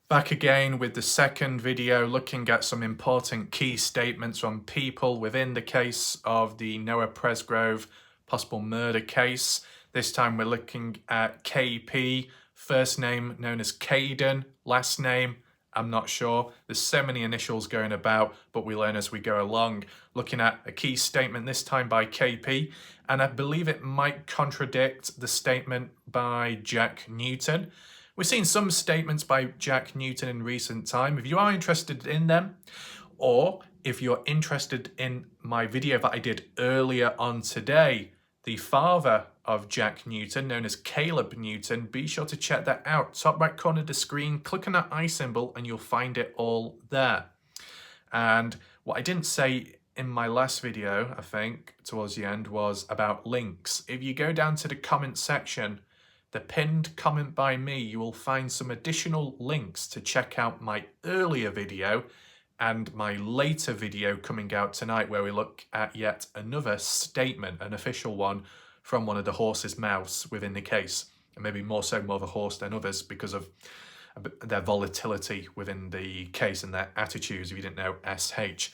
Back again with the second video, looking at some important key statements from people within the case of the Noah Presgrove possible murder case. This time we're looking at KP, first name known as Caden, last name I'm not sure. There's so many initials going about, but we learn as we go along. Looking at a key statement this time by KP, and I believe it might contradict the statement by Jack Newton. We've seen some statements by Jack Newton in recent time. If you are interested in them, or if you're interested in my video that I did earlier on today, the father of Jack Newton, known as Caleb Newton, be sure to check that out. Top right corner of the screen, click on that eye symbol and you'll find it all there. And what I didn't say in my last video, I think, towards the end, was about links. If you go down to the comment section, the pinned comment by me, you will find some additional links to check out my earlier video and my later video coming out tonight, where we look at yet another statement, an official one from one of the horse's mouths within the case, and maybe more so more of a horse than others because of their volatility within the case and their attitudes. If you didn't know, SH,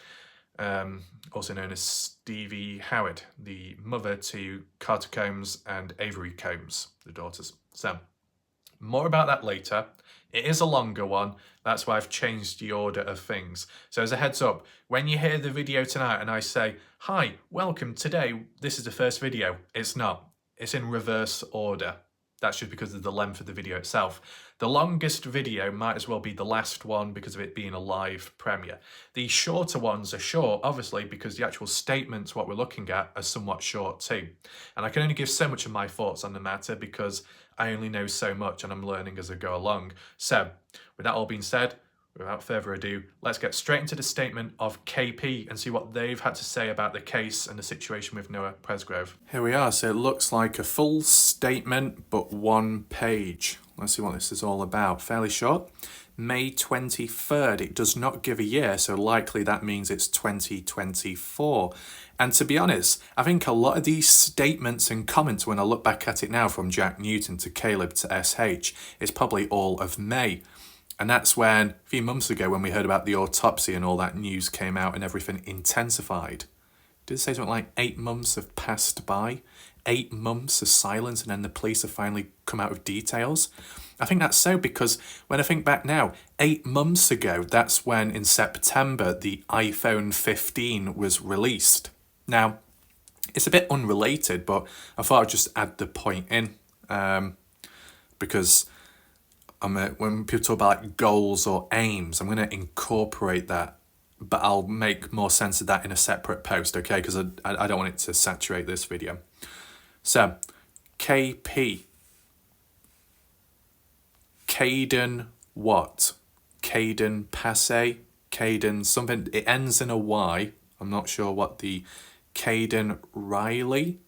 also known as Stevie Howard, the mother to Carter Combs and Avery Combs, the daughters. So, more about that later. It is a longer one, that's why I've changed the order of things. So as a heads up, when you hear the video tonight and I say, hi, welcome, today, this is the first video, it's not. It's in reverse order. That's just because of the length of the video itself. The longest video might as well be the last one because of it being a live premiere. The shorter ones are short, obviously, because the actual statements, what we're looking at, are somewhat short too. And I can only give so much of my thoughts on the matter because I only know so much and I'm learning as I go along. So, with that all being said, without further ado, let's get straight into the statement of KP and see what they've had to say about the case and the situation with Noah Presgrove. Here we are. So it looks like a full statement, but one page. Let's see what this is all about. Fairly short. May 23rd. It does not give a year, so likely that means it's 2024. And to be honest, I think a lot of these statements and comments, when I look back at it now, from Jack Newton to Caleb to SH, it's probably all of May. And that's when, a few months ago, when we heard about the autopsy and all that news came out and everything intensified. Did it say something like 8 months have passed by? 8 months of silence and then the police have finally come out with details? I think that's so because when I think back now, 8 months ago, that's when in September the iPhone 15 was released. Now, it's a bit unrelated, but I thought I'd just add the point in because when people talk about like goals or aims, I'm going to incorporate that, but I'll make more sense of that in a separate post, okay? Because I don't want it to saturate this video. So, KP. Caden what? Caden Passe? Caden something, it ends in a Y. I'm not sure what the Caden Riley?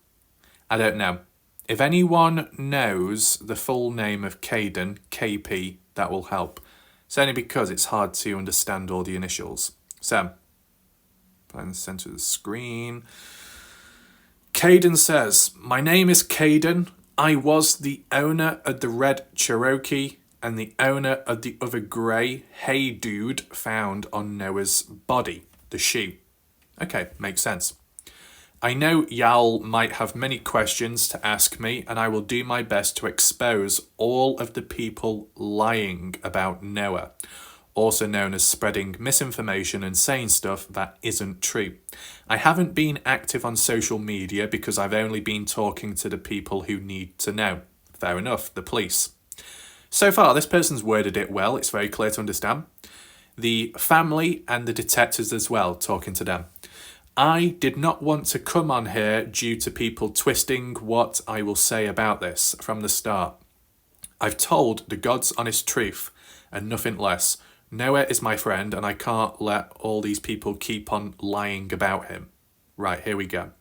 I don't know. If anyone knows the full name of Caden, KP, that will help. It's only because it's hard to understand all the initials. So, in the center of the screen. Caden says, my name is Caden. I was the owner of the red Cherokee and the owner of the other grey Hey Dude found on Noah's body, the shoe. Okay, makes sense. I know y'all might have many questions to ask me, and I will do my best to expose all of the people lying about Noah, also known as spreading misinformation and saying stuff that isn't true. I haven't been active on social media because I've only been talking to the people who need to know. Fair enough, the police. So far, this person's worded it well, it's very clear to understand. The family and the detectives as well, talking to them. I did not want to come on here due to people twisting what I will say about this from the start. I've told the God's honest truth and nothing less. Noah is my friend and I can't let all these people keep on lying about him. Right, here we go.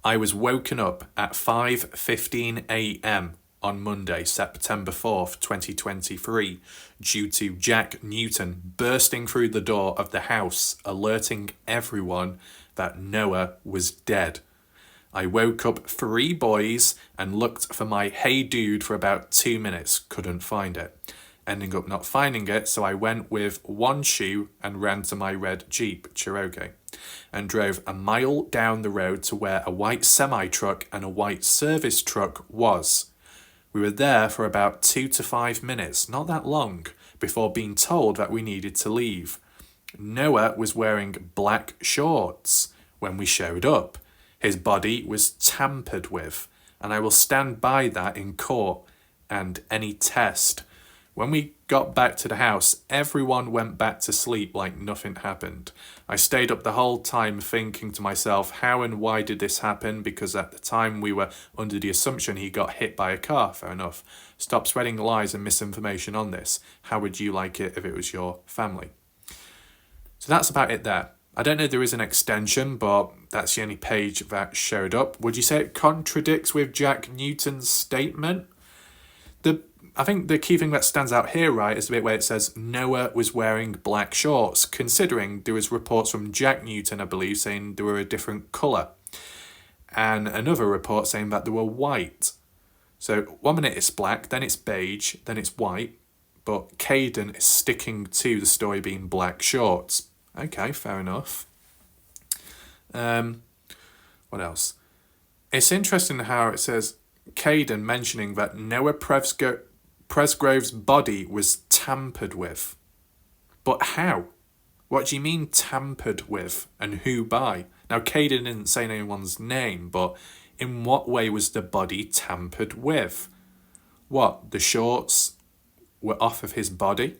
I was woken up at 5:15 a.m. on Monday, September 4th, 2023, due to Jack Newton bursting through the door of the house, alerting everyone that Noah was dead. I woke up 3 boys and looked for my Hey Dude for about 2 minutes, couldn't find it. ending up not finding it, so I went with one shoe and ran to my red Jeep Cherokee and drove a mile down the road to where a white semi-truck and a white service truck was. We were there for about 2 to 5 minutes, not that long, before being told that we needed to leave. Noah was wearing black shorts when we showed up. His body was tampered with, and I will stand by that in court and any test. When we got back to the house, everyone went back to sleep like nothing happened. I stayed up the whole time thinking to myself, how and why did this happen? Because at the time we were under the assumption he got hit by a car. Fair enough. Stop spreading lies and misinformation on this. How would you like it if it was your family? So that's about it there. I don't know if there is an extension, but that's the only page that showed up. Would you say it contradicts with Jack Newton's statement? I think the key thing that stands out here, right, is the bit where it says Noah was wearing black shorts, considering there was reports from Jack Newton, I believe, saying they were a different colour. And another report saying that they were white. So 1 minute it's black, then it's beige, then it's white. But Caden is sticking to the story being black shorts. Okay, fair enough. What else? It's interesting how it says Caden mentioning that Noah Presgrove's body was tampered with. But how? What do you mean tampered with, and who by? Now, Caden didn't say anyone's name, but in what way was the body tampered with? What, the shorts were off of his body?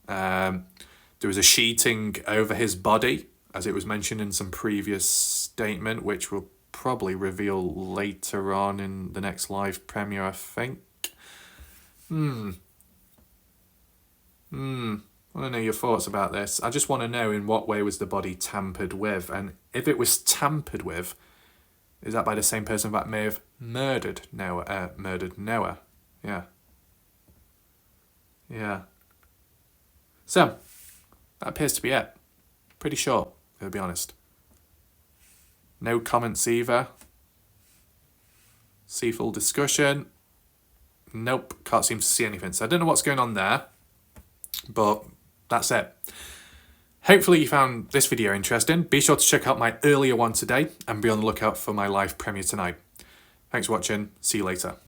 There was a sheeting over his body, as it was mentioned in some previous statement, which we'll probably reveal later on in the next live premiere, I think. I want to know your thoughts about this. I just want to know in what way was the body tampered with, and if it was tampered with, is that by the same person that may have murdered Noah? Yeah. So, that appears to be it. Pretty short, to be honest. No comments either. See full discussion. Nope, can't seem to see anything. So I don't know what's going on there, but that's it. Hopefully you found this video interesting. Be sure to check out my earlier one today and be on the lookout for my live premiere tonight. Thanks for watching. See you later.